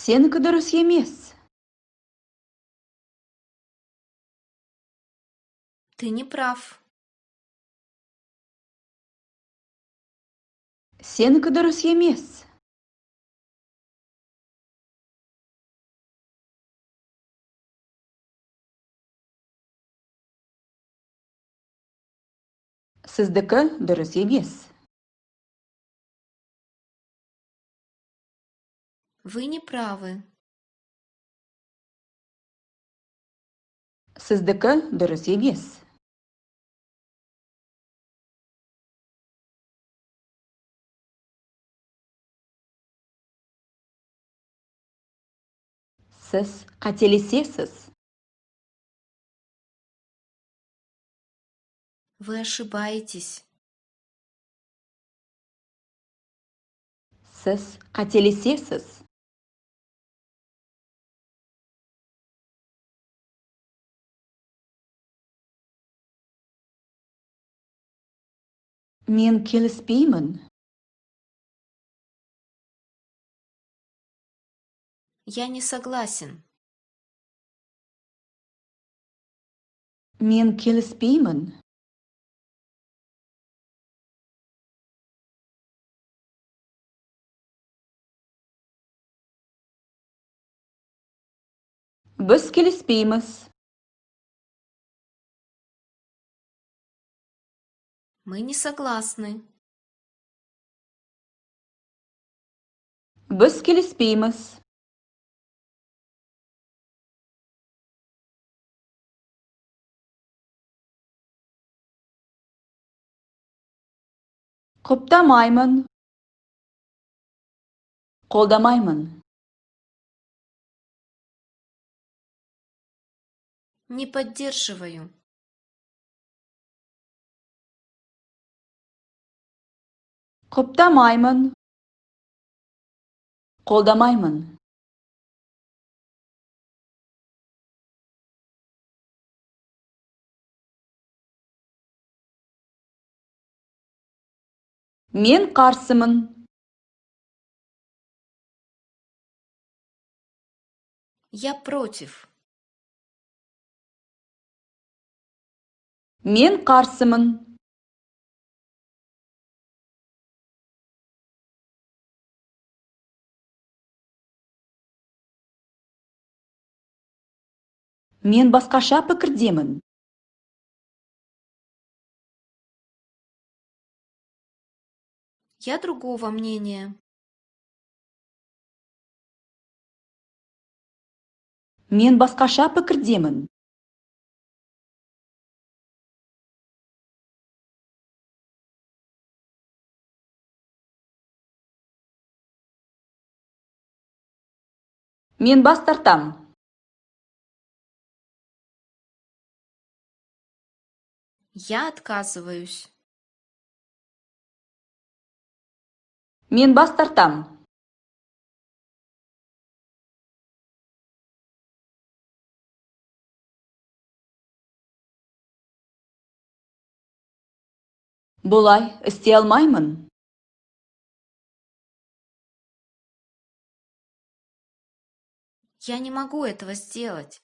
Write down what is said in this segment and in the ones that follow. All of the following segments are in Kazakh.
Seninki dürüst емес. Ты не прав. Seninki dürüst емес. Sizdiki dürüst емес. Вы не правы. Sizdiki dürüst емес. Siz qatelесесіз. Вы ошибаетесь. Siz qatelесесіз. Мен келіспеймін. Я не согласен. Мен келіспеймін. Біз келіспейміз. Мы не согласны. Біз келіспейміз. Құптамаймын. Қолдамаймын. Не поддерживаю. Құптамаймын. Қолдамаймын. Мен қарсымын. Я против. Мен қарсымын. Мен басқаша пікірдемін. Я другого мнения. Мен басқаша пікірдемін. Мен бас тартам. Я отказываюсь. Мен бас тартам. Бұлай істей алмаймын. Я не могу этого сделать.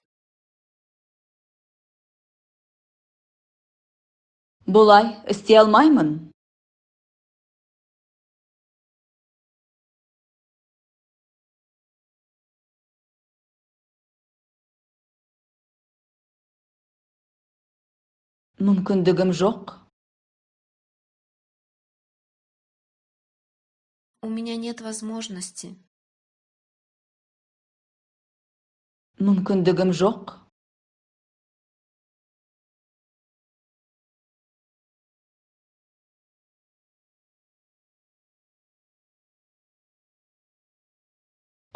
Бұлай істей алмаймын. Мүмкіндігім жоқ. У меня нет возможности. Мүмкіндігім жоқ.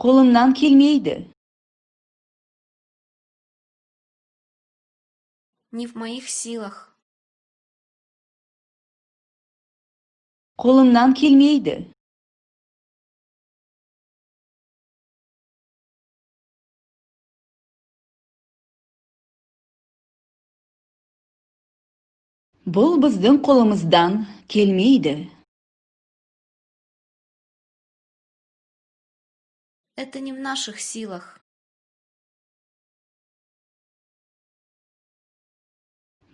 Қолымнан келмейді. Не в моих силах. Қолымнан келмейді. Бұл біздің қолымыздан келмейді. Это не в наших силах.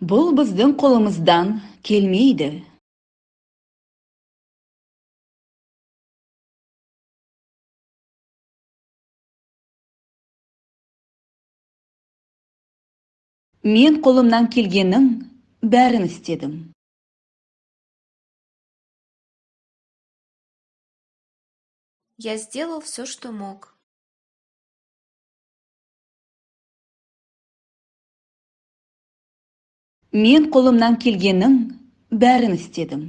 Бұл біздің қолымыздан келмейді. Мен қолымнан келгеннің бәрін істедім. Я сделал все, что мог. Мен қолымнан келгеннің бәрін істедім.